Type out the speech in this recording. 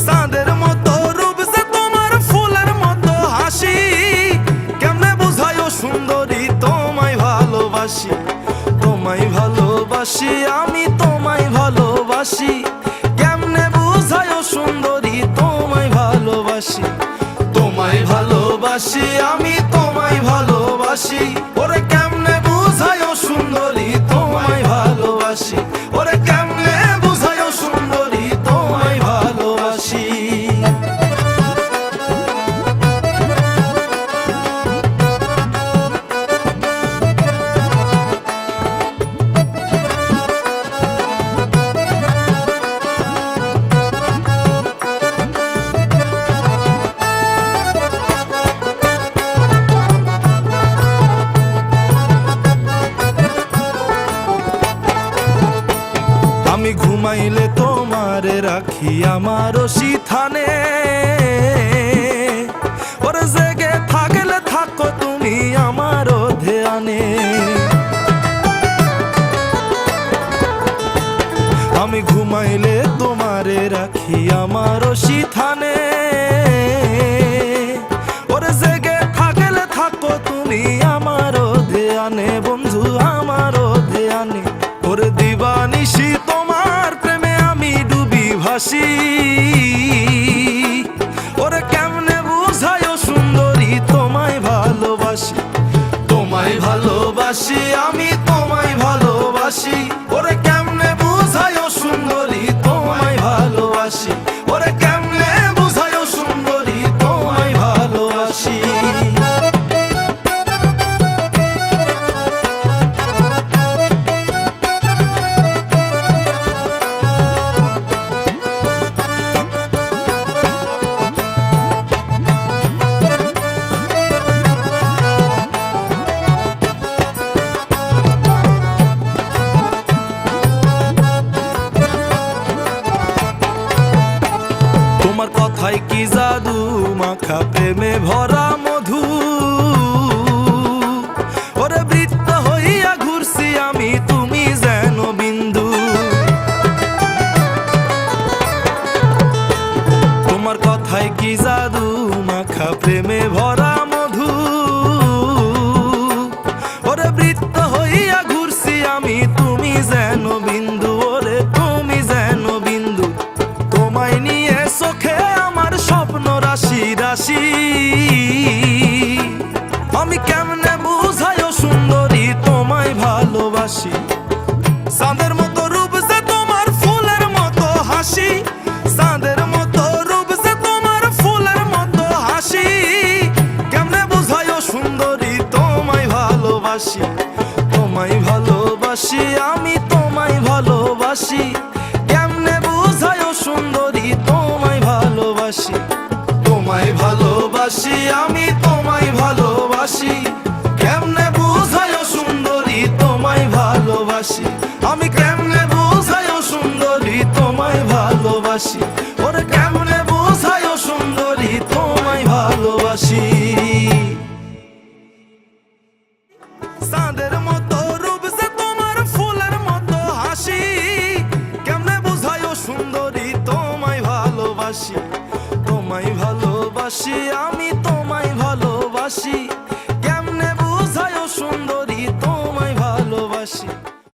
চাঁদের মতো রূপ যে তোমার ফুলের মতো হাসি। কেমনে বুঝায়ো সুন্দরী তোমায় ভালোবাসি, তোমায় ভালোবাসি আমি তোমায় ভালোবাসি। কেমনে বুঝায়ো সুন্দরী তোমায় ভালোবাসি, তোমায় ভালোবাসি আমি তোমায় ভালোবাসি। ওরে কেমনে বুঝায়ো সুন্দরী তোমায় ভালোবাসি, ওরে কেমনে বুঝায়ো সুন্দরী তোমায় ভালোবাসি। আমি ঘুমাইলে তোমারে রাখি আমার সিথানে, ওরে জেগে থাকলে থাকো তুমি আমার ধ্যানে। আমি ঘুমাইলে তোমারে রাখি আমার সিথানে, ওরে জেগে থাকলে থাকো তুমি আমার ধ্যানে। বন্ধু আমার ধ্যানে, ওরে দিবানিশি তোমার প্রেমে আমি ডুবি ভাসি। ওরে কেমনে বুঝায়ো সুন্দরী তোমায় ভালোবাসি, তোমায় ভালোবাসি আমি তোমায় ভালোবাসি। ওরে কেমনে বুঝায়ো সুন্দরী তোমায় ভালোবাসি, ওরে কেমনে বুঝায়ো সুন্দরী তোমায় ভালোবাসি। তোমার কথায় কি জাদু মাখা প্রেমে ভরা মধু। ওরে বৃত্ত হইয়া ঘুরছি আমি তুমি যেন বিন্দু। তোমার কথায় কি জাদু মাখা প্রেমে ভরা মধু। ওরে বৃত্ত হইয়া ঘুরছি আমি তুমি যেন বিন্দু, ওরে তুমি যেন বিন্দু। তোমায় নিয়ে চোখে আমার স্বপ্ন রাশি রাশি। আমি কেমনে বুঝায়ো সুন্দরী তোমায় ভালোবাসি, চাঁদের মতো রূপ যে তোমার ফুলের মতো হাসি। চাঁদের মতো রূপ যে তোমার ফুলের মতো হাসি। কেমনে বুঝায়ো সুন্দরী তোমায় ভালোবাসি, তোমায় ভালোবাসি আমি তোমায় ভালোবাসি। কেমনে বুঝায়ো সুন্দরী তোমায় ভালোবাসি, তোমায় ভালোবাসি আমি তোমায় ভালোবাসি। কেমনে বুঝায়ো সুন্দরী তোমায় ভালোবাসি, আমি কেমনে বুঝায়ো সুন্দরী তোমায় ভালোবাসি। ওরে কেমনে বুঝায়ো সুন্দরী তোমায় ভালোবাসি। চাঁদের মতো রূপ যে তোমার ফুলের মতো হাসি। কেমনে বুঝায়ো সুন্দরী তোমায় ভালোবাসি, তোমায় ভালোবাসি আমি তোমায় ভালোবাসি। কেমনে বুঝায়ো সুন্দরী তোমায় ভালোবাসি।